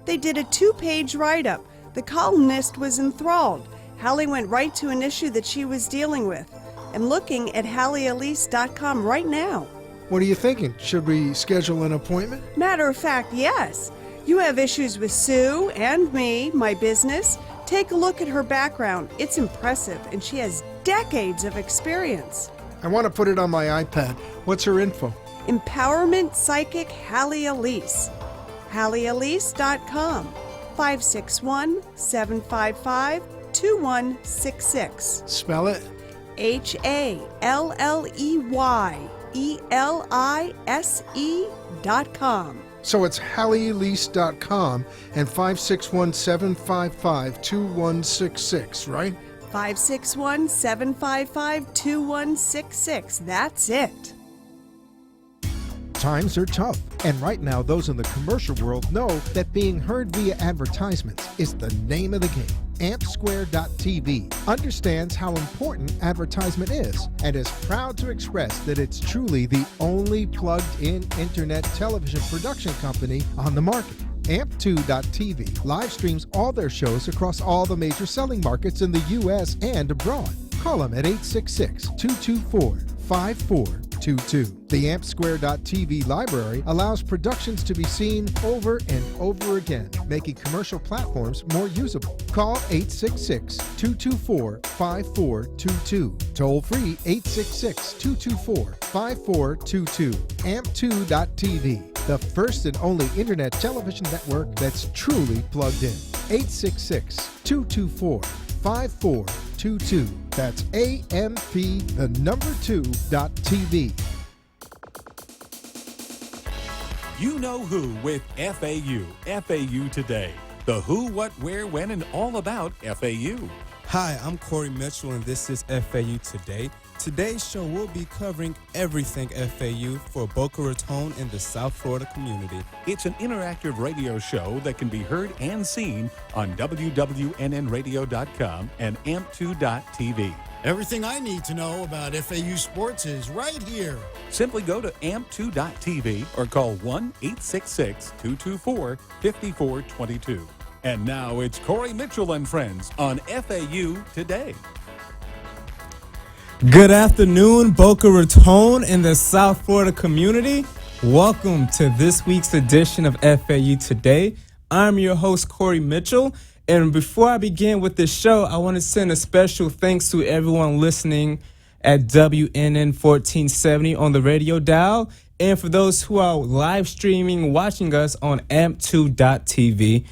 They did a 2-page write-up. The columnist was enthralled. Hallie went right to an issue that she was dealing with. I'm looking at HallieElise.com right now. What are you thinking? Should we schedule an appointment? Matter of fact, yes. You have issues with Sue and me, my business. Take a look at her background. It's impressive, and she has decades of experience. I want to put it on my iPad. What's her info? Empowerment Psychic Hallie Elise. HallieElise.com. 561-755-2166. Spell it. HallieElise.com. So it's HallieElise.com and 561-755-2166, right? 561-755-2166. That's it. Times are tough, and right now those in the commercial world know that being heard via advertisements is the name of the game. AmpSquare.tv understands how important advertisement is and is proud to express that it's truly the only plugged-in internet television production company on the market. Amp2.tv live streams all their shows across all the major selling markets in the U.S. and abroad. Call them at 866-224-5422. The AmpSquare.tv library allows productions to be seen over and over again, making commercial platforms more usable. Call 866-224-5422. Toll free 866-224-5422. Amp2.tv, the first and only internet television network that's truly plugged in. 866-224-5422. That's AMP2.TV. You know who with FAU Today. The who, what, where, when, and all about FAU. Hi, I'm Kory Mitchell, and this is FAU Today. Today's show will be covering everything FAU for Boca Raton and the South Florida community. It's an interactive radio show that can be heard and seen on wwnnradio.com and amp2.tv. Everything I need to know about FAU sports is right here. Simply go to amp2.tv or call 1-866-224-5422. And now it's Kory Mitchell and friends on FAU Today. Good afternoon, Boca Raton and the South Florida community. Welcome to this week's edition of FAU Today. I'm your host, Kory Mitchell. And before I begin with this show, I want to send a special thanks to everyone listening at WNN 1470 on the radio dial, and for those who are live streaming, watching us on amp2.tv.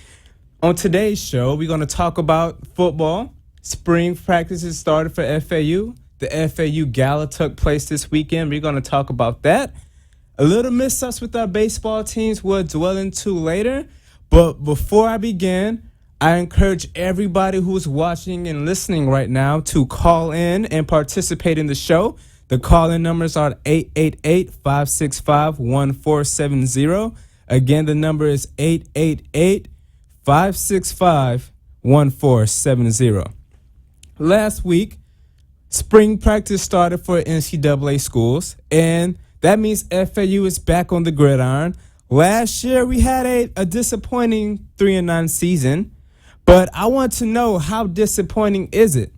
On today's show, we're going to talk about football. Spring practices started for FAU. The FAU Gala took place this weekend. We're going to talk about that. A little mix-ups with our baseball teams we'll dwell into later. But before I begin, I encourage everybody who's watching and listening right now to call in and participate in the show. The call-in numbers are 888-565-1470. Again, the number is 888-565-1470. Last week, spring practice started for NCAA schools, and that means FAU is back on the gridiron. Last year, we had a disappointing 3-9 season. But I want to know, how disappointing is it?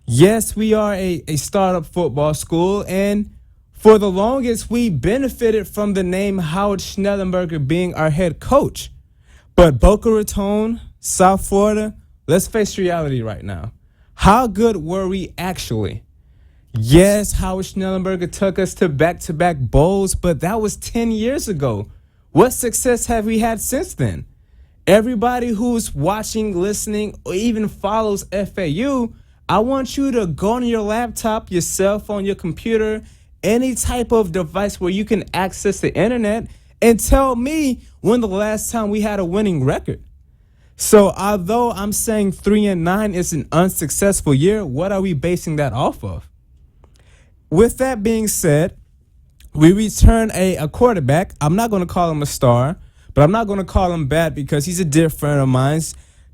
Yes, we are a startup football school, and for the longest, we benefited from the name Howard Schnellenberger being our head coach. But Boca Raton, South Florida, let's face reality right now. How good were we actually? Yes, Howard Schnellenberger took us to back-to-back bowls, but that was 10 years ago. What success have we had since then? Everybody who's watching, listening, or even follows FAU, I want you to go on your laptop, your cell phone, your computer, any type of device where you can access the internet, and tell me when the last time we had a winning record. So although I'm saying 3-9 is an unsuccessful year, what are we basing that off of? With that being said, we return a quarterback. I'm not going to call him a star, but I'm not going to call him bad because he's a dear friend of mine.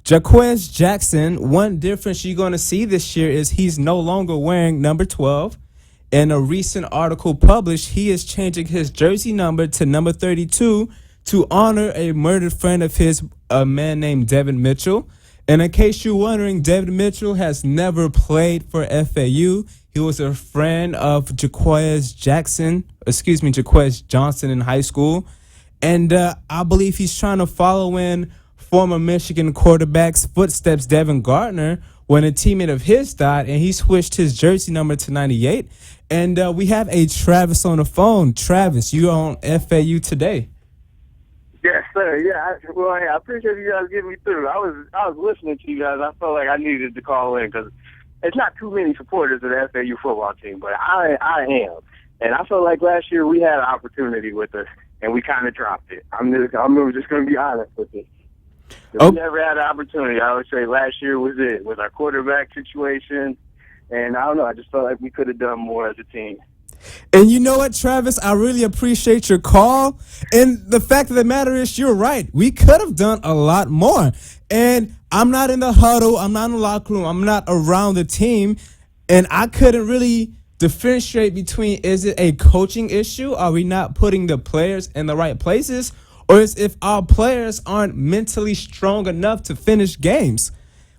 Jaquez Jackson, one difference you're going to see this year is he's no longer wearing number 12. In a recent article published, he is changing his jersey number to number 32 to honor a murdered friend of his, a man named Devin Mitchell. And in case you're wondering, David Mitchell has never played for FAU. He was a friend of Jaquez Johnson in high school. And I believe he's trying to follow in former Michigan quarterback's footsteps, Devin Gardner, when a teammate of his died, and he switched his jersey number to 98. And we have a Travis on the phone. Travis, you're on FAU Today. Yes, sir. Yeah, I appreciate you guys getting me through. I was listening to you guys. I felt like I needed to call in because it's not too many supporters of the FAU football team, but I am. And I felt like last year we had an opportunity with us, and we kind of dropped it. I'm just going to be honest with you. We never had an opportunity. I would say last year was it, with our quarterback situation. And I don't know, I just felt like we could have done more as a team. And you know what, Travis? I really appreciate your call. And the fact of the matter is, you're right. We could have done a lot more. And I'm not in the huddle. I'm not in the locker room. I'm not around the team. And I couldn't really differentiate between, is it a coaching issue? Are we not putting the players in the right places? Or is if our players aren't mentally strong enough to finish games?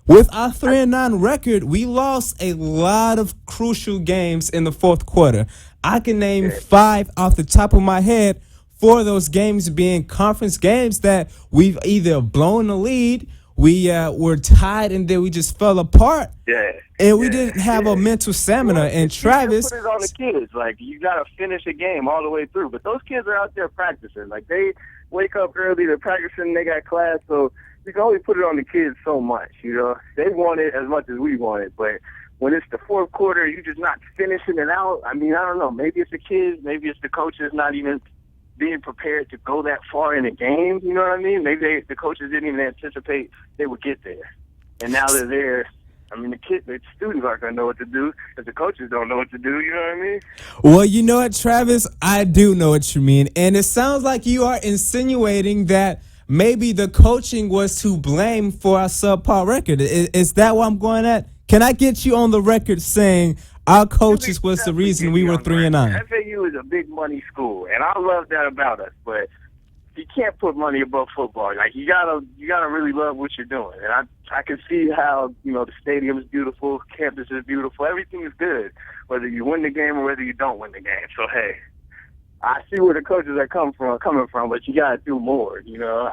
With our 3-9 record, we lost a lot of crucial games in the fourth quarter. I can name 5 off the top of my head, 4 of those games being conference games that we've either blown the lead, we were tied, and then we just fell apart. And we didn't have a mental stamina. And Travis, you put it on the kids. Like, you got to finish a game all the way through. But those kids are out there practicing. Like, they wake up early, they're practicing, they got class, so you can only put it on the kids so much, you know. They want it as much as we want it, but when it's the fourth quarter, you're just not finishing it out. I mean, I don't know. Maybe it's the kids. Maybe it's the coaches not even being prepared to go that far in the game. You know what I mean? Maybe the coaches didn't even anticipate they would get there. And now they're there. I mean, the students aren't going to know what to do if the coaches don't know what to do. You know what I mean? Well, you know what, Travis? I do know what you mean. And it sounds like you are insinuating that maybe the coaching was to blame for our subpar record. Is that what I'm going at? Can I get you on the record saying our coaches was the reason we were 3-9? FAU is a big money school, and I love that about us. But you can't put money above football. Like, you gotta really love what you're doing. And I can see how, you know, the stadium is beautiful, campus is beautiful, everything is good, whether you win the game or whether you don't win the game. So hey, I see where the coaches are coming from, but you gotta do more. You know,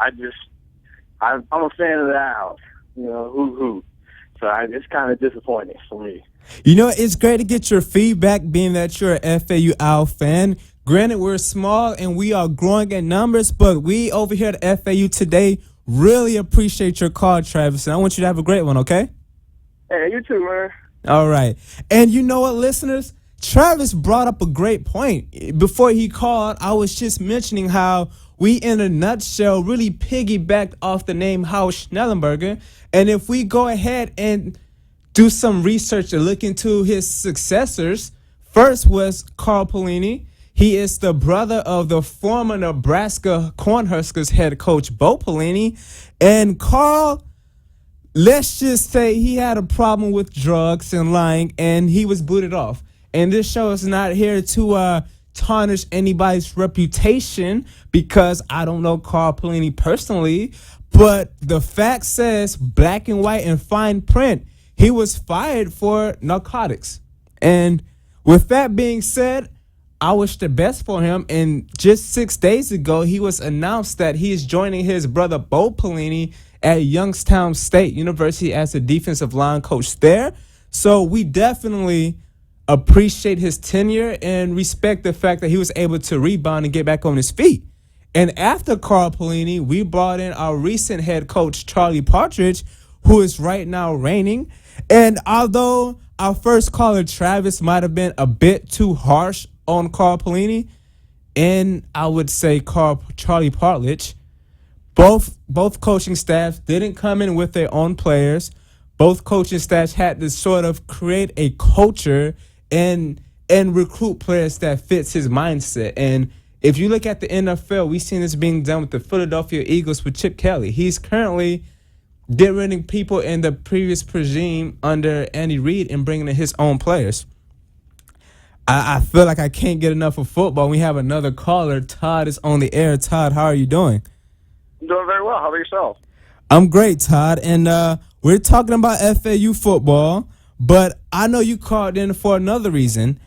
I'm a fan of the house. You know, hoo. So it's kind of disappointing for me. You know, it's great to get your feedback, being that you're a FAU Owl fan. Granted, we're small and we are growing in numbers, but we over here at FAU Today really appreciate your call, Travis. And I want you to have a great one, okay? Hey, you too, man. All right. And you know what, listeners? Travis brought up a great point. Before he called, I was just mentioning how we, in a nutshell, really piggybacked off the name Howard Schnellenberger. And if we go ahead and do some research to look into his successors, first was Carl Pelini. He is the brother of the former Nebraska Cornhuskers head coach, Bo Pelini. And Carl, let's just say he had a problem with drugs and lying, and he was booted off. And this show is not here to tarnish anybody's reputation, because I don't know Carl Pelini personally, but the fact says, black and white and fine print, he was fired for narcotics. And with that being said, I wish the best for him. And just 6 days ago, he was announced that he is joining his brother Bo Pelini at Youngstown State University as a defensive line coach there. So we definitely appreciate his tenure and respect the fact that he was able to rebound and get back on his feet. And after Carl Pelini, we brought in our recent head coach, Charlie Partridge, who is right now reigning. And although our first caller, Travis, might have been a bit too harsh on Carl Pelini, and I would say Charlie Partridge, both coaching staffs didn't come in with their own players. Both coaching staffs had to sort of create a culture and recruit players that fits his mindset. And if you look at the NFL, we've seen this being done with the Philadelphia Eagles with Chip Kelly. He's currently getting rid of people in the previous regime under Andy Reid and bringing in his own players. I feel like I can't get enough of football. We have another caller. Todd is on the air. Todd, how are you doing? I'm doing very well. How about yourself? I'm great, Todd. And we're talking about FAU football, but I know you called in for another reason.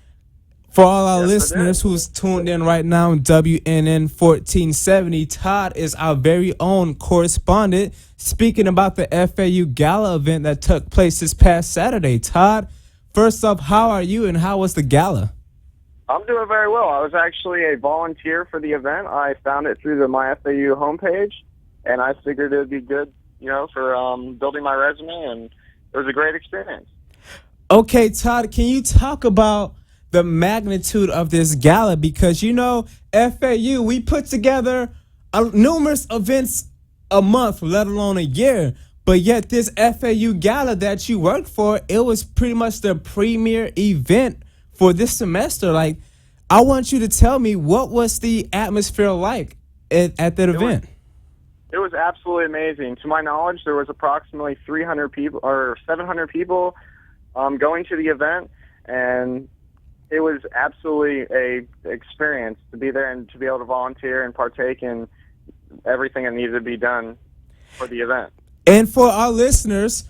For all our Yes, I listeners did. who's tuned in right now on WNN 1470, Todd is our very own correspondent speaking about the FAU Gala event that took place this past Saturday. Todd, first off, how are you and how was the gala? I'm doing very well. I was actually a volunteer for the event. I found it through the MyFAU homepage, and I figured it would be good, for building my resume, and it was a great experience. Okay, Todd, can you talk about the magnitude of this gala? Because, FAU, we put together numerous events a month, let alone a year. But yet this FAU gala that you worked for, it was pretty much the premier event for this semester. Like, I want you to tell me, what was the atmosphere like at that event? It was absolutely amazing. To my knowledge, there was approximately 300 people or 700 people going to the event, and it was absolutely a experience to be there and to be able to volunteer and partake in everything that needed to be done for the event. And for our listeners,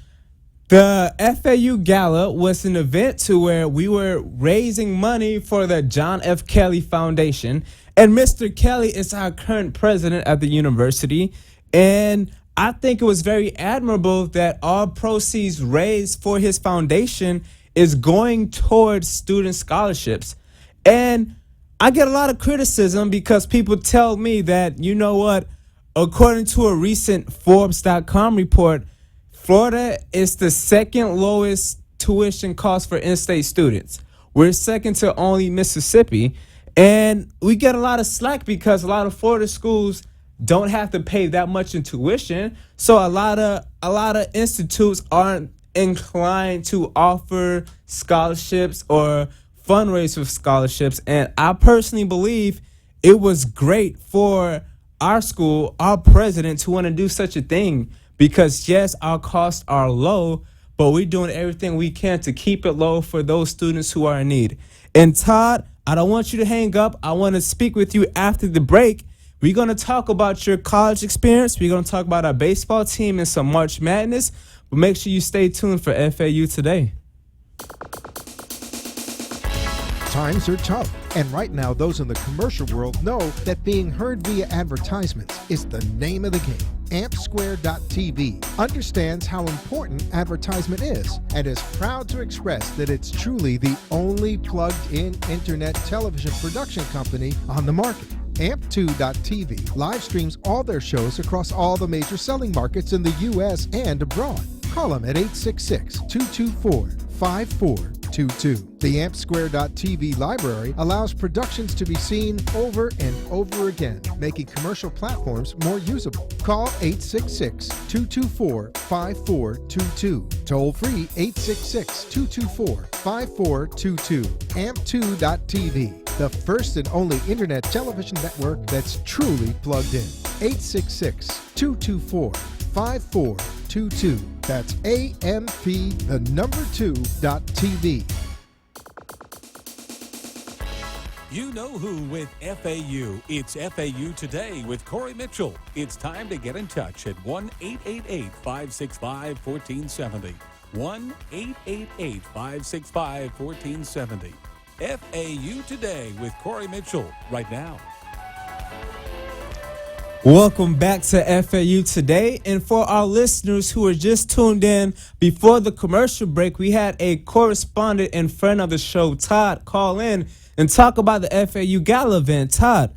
the FAU Gala was an event to where we were raising money for the John F. Kelly Foundation. And Mr. Kelly is our current president at the university. And I think it was very admirable that all proceeds raised for his foundation is going towards student scholarships. And I get a lot of criticism because people tell me that, according to a recent Forbes.com report, Florida is the second lowest tuition cost for in-state students. We're second to only Mississippi. And we get a lot of slack because a lot of Florida schools don't have to pay that much in tuition. So a lot of institutes aren't inclined to offer scholarships or fundraise for scholarships. And I personally believe it was great for our school, our president, to want to do such a thing because, yes, our costs are low, but we're doing everything we can to keep it low for those students who are in need. And Todd, I don't want you to hang up. I want to speak with you after the break. We're going to talk about your college experience. We're going to talk about our baseball team and some March Madness. But make sure you stay tuned for FAU Today. Times are tough, and right now those in the commercial world know that being heard via advertisements is the name of the game. AmpSquare.tv understands how important advertisement is and is proud to express that it's truly the only plugged-in internet television production company on the market. Amp2.tv live streams all their shows across all the major selling markets in the U.S. and abroad. Call them at 866-224-5422. The AmpSquare.tv library allows productions to be seen over and over again, making commercial platforms more usable. Call 866-224-5422. Toll free 866-224-5422. Amp2.tv, the first and only internet television network that's truly plugged in. 866-224-5422. That's AMP2.TV. You know who with FAU. It's FAU Today with Kory Mitchell. It's time to get in touch at 1-888-565-1470. 1-888-565-1470. FAU Today with Kory Mitchell right now. Welcome back to FAU Today. And for our listeners who are just tuned in before the commercial break, we had a correspondent and friend of the show, Todd, call in and talk about the FAU Gala event. Todd,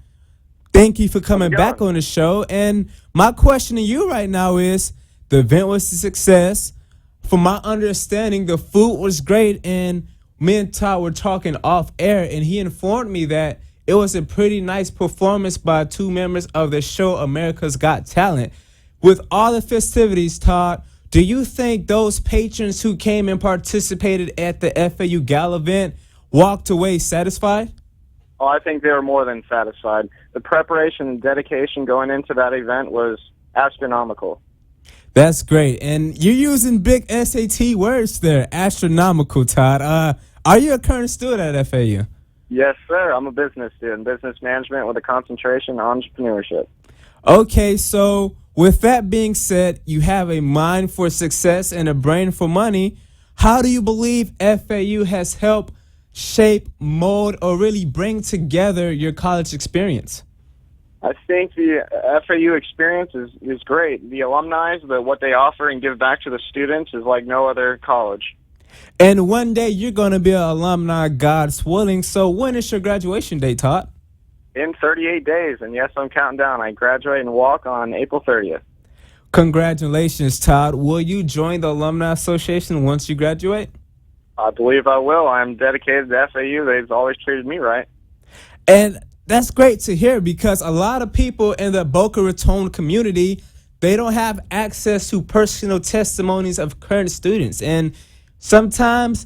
thank you for coming back on the show. And my question to you right now is, the event was a success. From my understanding, the food was great. And me and Todd were talking off air, and he informed me that it was a pretty nice performance by two members of the show America's Got Talent. With all the festivities, Todd, do you think those patrons who came and participated at the FAU Gala event walked away satisfied? Oh, I think they were more than satisfied. The preparation and dedication going into that event was astronomical. That's great. And you're using big SAT words there, astronomical, Todd. Are you a current student at FAU? Yes, sir. I'm a business student, business management with a concentration on entrepreneurship. Okay, so with that being said, you have a mind for success and a brain for money. How do you believe FAU has helped shape, mold, or really bring together your college experience? I think the FAU experience is great. The alumni, what they offer and give back to the students is like no other college. And one day you're going to be an alumni, God's willing. So when is your graduation day, Todd? In 38 days, and yes, I'm counting down. I graduate and walk on April 30th. Congratulations, Todd. Will you join the Alumni Association once you graduate? I believe I will. I'm dedicated to FAU. They've always treated me right. And that's great to hear because a lot of people in the Boca Raton community, they don't have access to personal testimonies of current students. And sometimes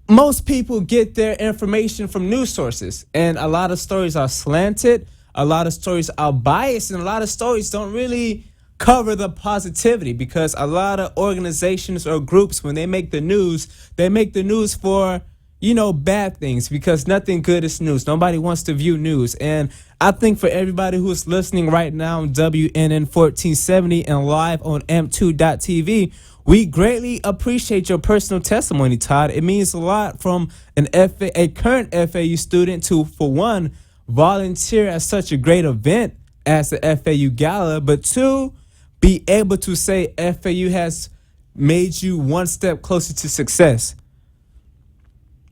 most people get their information from news sources, and a lot of stories are slanted, a lot of stories are biased, and a lot of stories don't really cover the positivity because a lot of organizations or groups, when they make the news for, bad things because nothing good is news. Nobody wants to view news. And I think for everybody who's listening right now on WNN 1470 and live on M2.TV, we greatly appreciate your personal testimony, Todd. It means a lot from a current FAU student to, for one, volunteer at such a great event as the FAU Gala, but two, be able to say FAU has made you one step closer to success.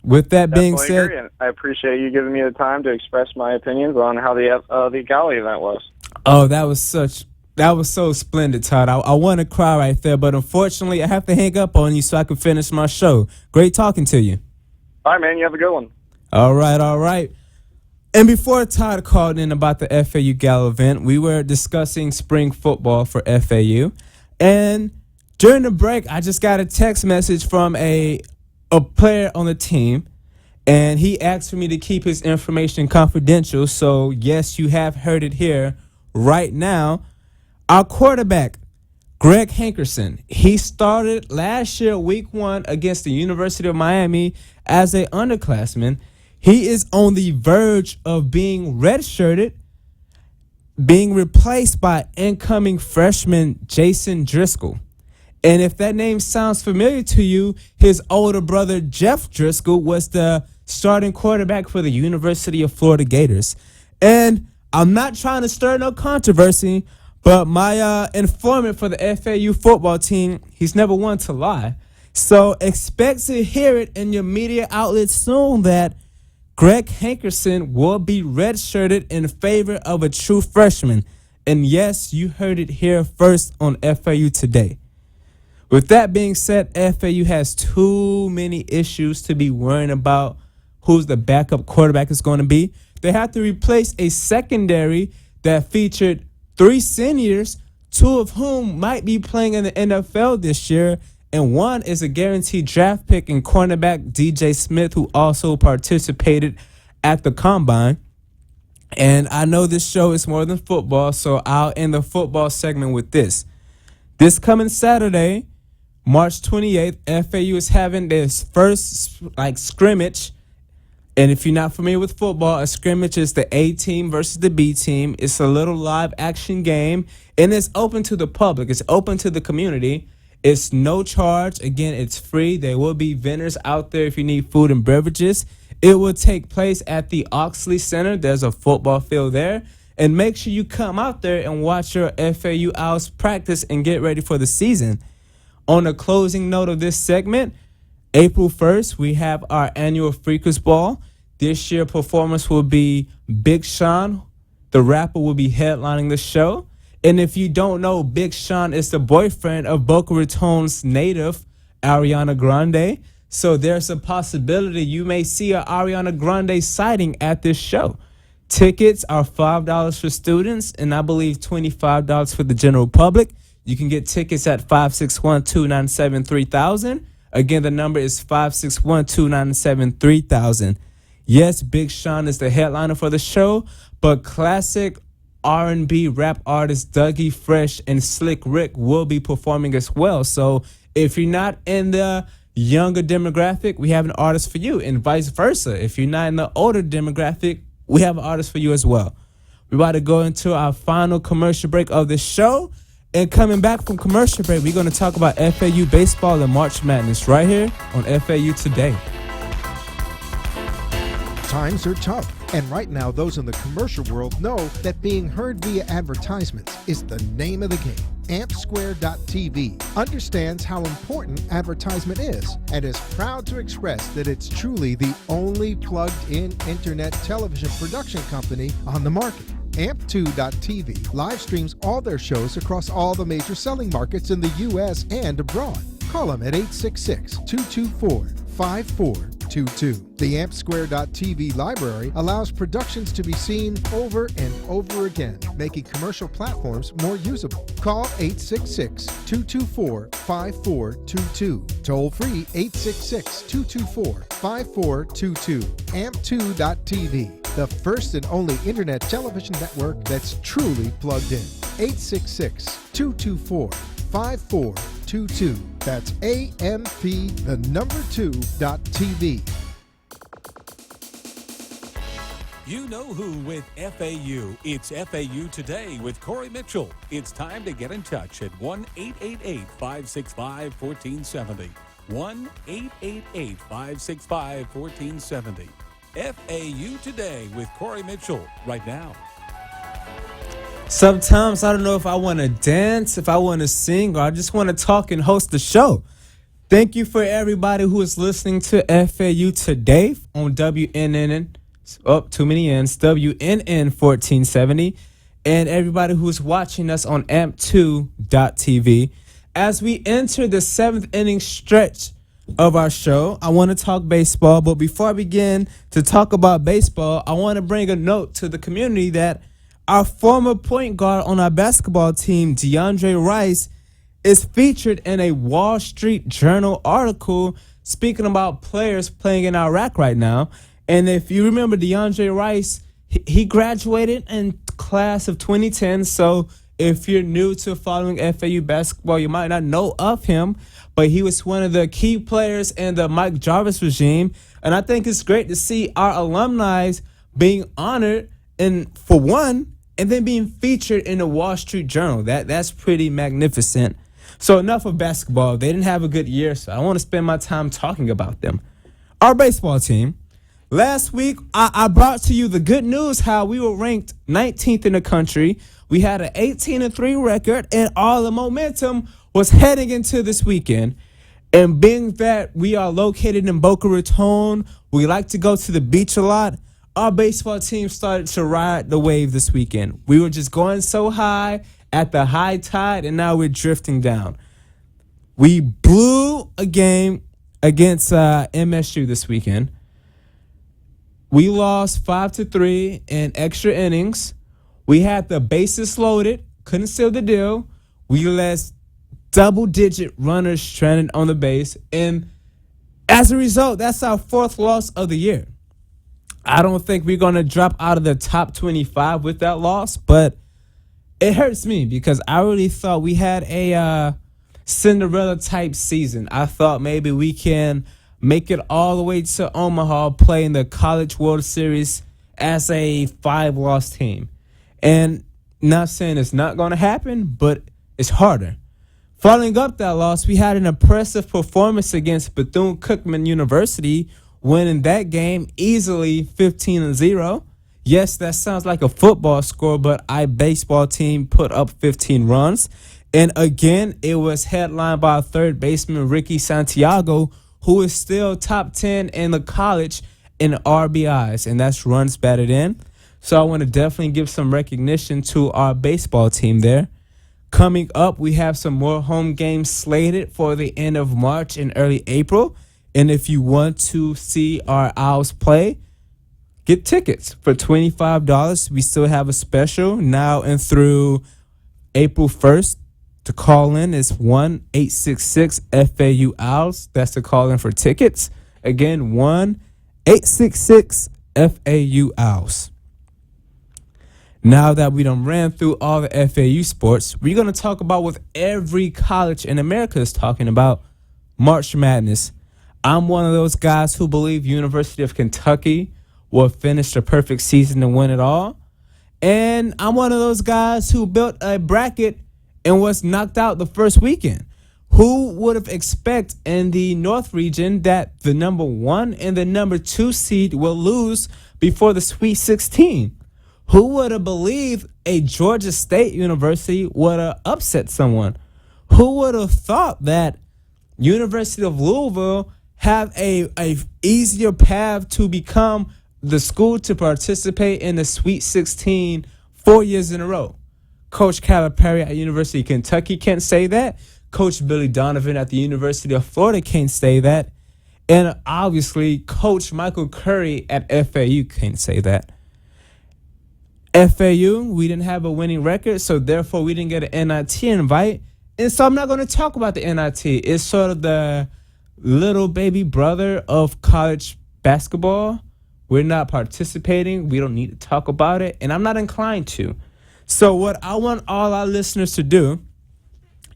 With that being said, agree. I appreciate you giving me the time to express my opinions on how the Gala event was. Oh, that was so splendid, Todd. I want to cry right there, but unfortunately, I have to hang up on you so I can finish my show. Great talking to you. All right, man. You have a good one. All right. And before Todd called in about the FAU Gala event, we were discussing spring football for FAU. And during the break, I just got a text message from a player on the team, and he asked for me to keep his information confidential. So, yes, you have heard it here right now. Our quarterback, Greg Hankerson, he started last year, week 1, against the University of Miami as an underclassman. He is on the verge of being redshirted, being replaced by incoming freshman Jason Driscoll. And if that name sounds familiar to you, his older brother, Jeff Driscoll, was the starting quarterback for the University of Florida Gators. And I'm not trying to stir no controversy, but my informant for the FAU football team, he's never one to lie. So expect to hear it in your media outlets soon that Greg Hankerson will be redshirted in favor of a true freshman. And yes, you heard it here first on FAU Today. With that being said, FAU has too many issues to be worrying about who's the backup quarterback is going to be. They have to replace a secondary that featured 3 seniors, 2 of whom might be playing in the NFL this year, and 1 is a guaranteed draft pick in cornerback DJ Smith, who also participated at the Combine. And I know this show is more than football, so I'll end the football segment with this. This coming Saturday, March 28th, FAU is having this first scrimmage. And if you're not familiar with football, a scrimmage is the A team versus the B team. It's a little live action game, and it's open to the public. It's open to the community. It's no charge. Again, it's free. There will be vendors out there if you need food and beverages. It will take place at the Oxley Center. There's a football field there. And make sure you come out there and watch your FAU Owls practice and get ready for the season. On the closing note of this segment, April 1st, we have our annual Freakers Ball. This year, performance will be Big Sean. The rapper will be headlining the show. And if you don't know, Big Sean is the boyfriend of Boca Raton's native, Ariana Grande. So there's a possibility you may see an Ariana Grande sighting at this show. Tickets are $5 for students and I believe $25 for the general public. You can get tickets at 561-297-3000. Again, the number is 561-297-3000. Yes, Big Sean is the headliner for the show, but classic R&B rap artist Dougie Fresh and Slick Rick will be performing as well. So if you're not in the younger demographic, we have an artist for you, and vice versa. If you're not in the older demographic, we have an artist for you as well. We're about to go into our final commercial break of the show. And coming back from commercial break, we're going to talk about FAU baseball and March Madness right here on FAU Today. Times are tough, and right now those in the commercial world know that being heard via advertisements is the name of the game. AmpSquare.tv understands how important advertisement is and is proud to express that it's truly the only plugged-in internet television production company on the market. Amp2.tv live streams all their shows across all the major selling markets in the U.S. and abroad. Call them at 866-224-5422. The AmpSquare.tv library allows productions to be seen over and over again, making commercial platforms more usable. Call 866-224-5422. Toll free 866-224-5422. Amp2.tv, the first and only internet television network that's truly plugged in. 866-224-5422. That's AMP2.TV. You know who with FAU. It's FAU Today with Kory Mitchell. It's time to get in touch at 1-888-565-1470. 1-888-565-1470. FAU Today with Kory Mitchell right now. Sometimes I don't know if I want to dance, if I want to sing, or I just want to talk and host the show. Thank you for everybody who is listening to FAU Today on WNN. Too many N's. WNN 1470. And everybody who's watching us on amp2.tv. As we enter the 7th inning stretch of our show, I want to talk baseball. But before I begin to talk about baseball, I want to bring a note to the community that our former point guard on our basketball team, DeAndre Rice, is featured in a Wall Street Journal article speaking about players playing in Iraq right now. And if you remember, DeAndre Rice, he graduated in class of 2010. So if you're new to following FAU basketball, you might not know of him. But he was one of the key players in the Mike Jarvis regime. And I think it's great to see our alumni being honored for one, and then being featured in the Wall Street Journal. That's pretty magnificent. So enough of basketball. They didn't have a good year, so I want to spend my time talking about them. Our baseball team. Last week, I brought to you the good news how we were ranked 19th in the country. We had an 18-3 record, and all the momentum was heading into this weekend. And being that we are located in Boca Raton, we like to go to the beach a lot. Our baseball team started to ride the wave this weekend. We were just going so high at the high tide, and now we're drifting down. We blew a game against MSU this weekend. We lost 5-3 in extra innings. We had the bases loaded, couldn't seal the deal. We let double-digit runners stranded on the base, and as a result, that's our 4th loss of the year. I don't think we're going to drop out of the top 25 with that loss, but it hurts me because I really thought we had a Cinderella-type season. I thought maybe we can make it all the way to Omaha, play in the College World Series as a 5-loss team. And not saying it's not going to happen, but it's harder. Following up that loss, we had an impressive performance against Bethune-Cookman University, winning that game easily 15-0. Yes, that sounds like a football score, but our baseball team put up 15 runs. And again, it was headlined by third baseman Ricky Santiago, who is still top 10 in the college in RBIs, and that's runs batted in. So I want to definitely give some recognition to our baseball team there. Coming up, we have some more home games slated for the end of March and early April. And if you want to see our Owls play, get tickets for $25. We still have a special now and through April 1st. To call in is 1-866-FAU-OWLS. That's the call in for tickets. Again, 1-866-FAU-OWLS. Now that we done ran through all the FAU sports, we're going to talk about what every college in America is talking about, March Madness. I'm one of those guys who believe University of Kentucky will finish the perfect season and win it all. And I'm one of those guys who built a bracket and was knocked out the first weekend. Who would have expected in the North region that the number 1 and the number 2 seed will lose before the Sweet 16? Who would have believed a Georgia State University would have upset someone? Who would have thought that University of Louisville have a easier path to become the school to participate in the Sweet 16 4 years in a row? Coach Calipari at University of Kentucky can't say that. Coach Billy Donovan at the University of Florida can't say that. And obviously, Coach Michael Curry at FAU can't say that. FAU, we didn't have a winning record, so therefore we didn't get an NIT invite. And so I'm not going to talk about the NIT. It's sort of the little baby brother of college basketball. We're not participating. We don't need to talk about it. And I'm not inclined to. So what I want all our listeners to do,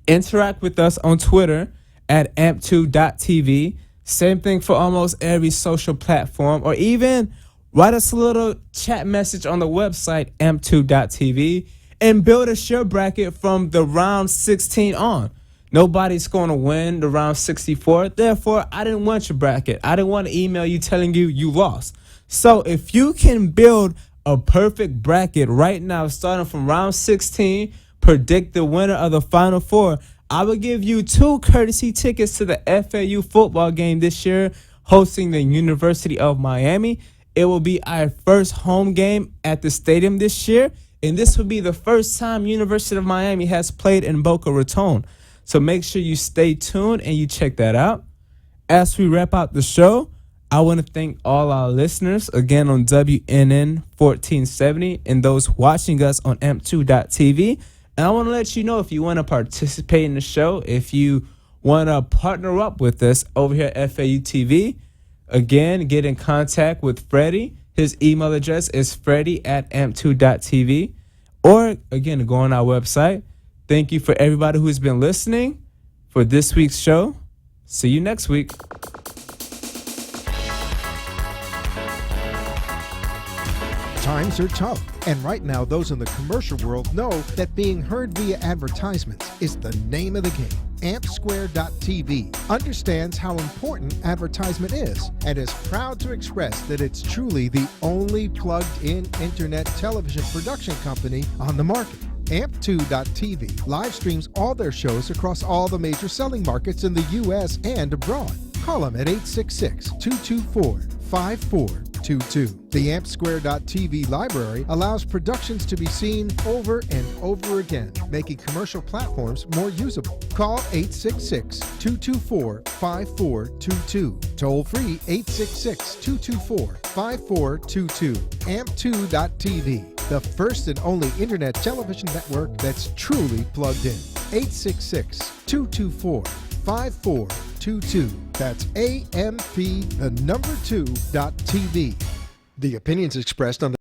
interact with us on Twitter at amp2.tv. Same thing for almost every social platform, or even write us a little chat message on the website amp2.tv and build a share bracket from the round 16 on. Nobody's going to win the round 64. Therefore, I didn't want your bracket. I didn't want to email you telling you lost. So if you can build a perfect bracket right now, starting from round 16, predict the winner of the Final Four, I will give you 2 courtesy tickets to the FAU football game this year, hosting the University of Miami. It will be our first home game at the stadium this year, and this will be the first time University of Miami has played in Boca Raton. So make sure you stay tuned and you check that out. As we wrap out the show, I want to thank all our listeners again on WNN 1470 and those watching us on amp2.tv. And I want to let you know, if you want to participate in the show, if you want to partner up with us over here at FAU TV, again, get in contact with Freddie. His email address is freddie@amp2.tv. Or, again, go on our website. Thank you for everybody who's been listening for this week's show. See you next week. Times are tough, and right now those in the commercial world know that being heard via advertisements is the name of the game. AmpSquare.tv understands how important advertisement is and is proud to express that it's truly the only plugged-in internet television production company on the market. Amp2.tv live streams all their shows across all the major selling markets in the U.S. and abroad. Call them at 866-224-5422. The AmpSquare.tv library allows productions to be seen over and over again, making commercial platforms more usable. Call 866-224-5422. Toll free 866-224-5422. Amp2.tv, the first and only internet television network that's truly plugged in. 866-224-5422. That's AMP, the number 2.tv. The opinions expressed on the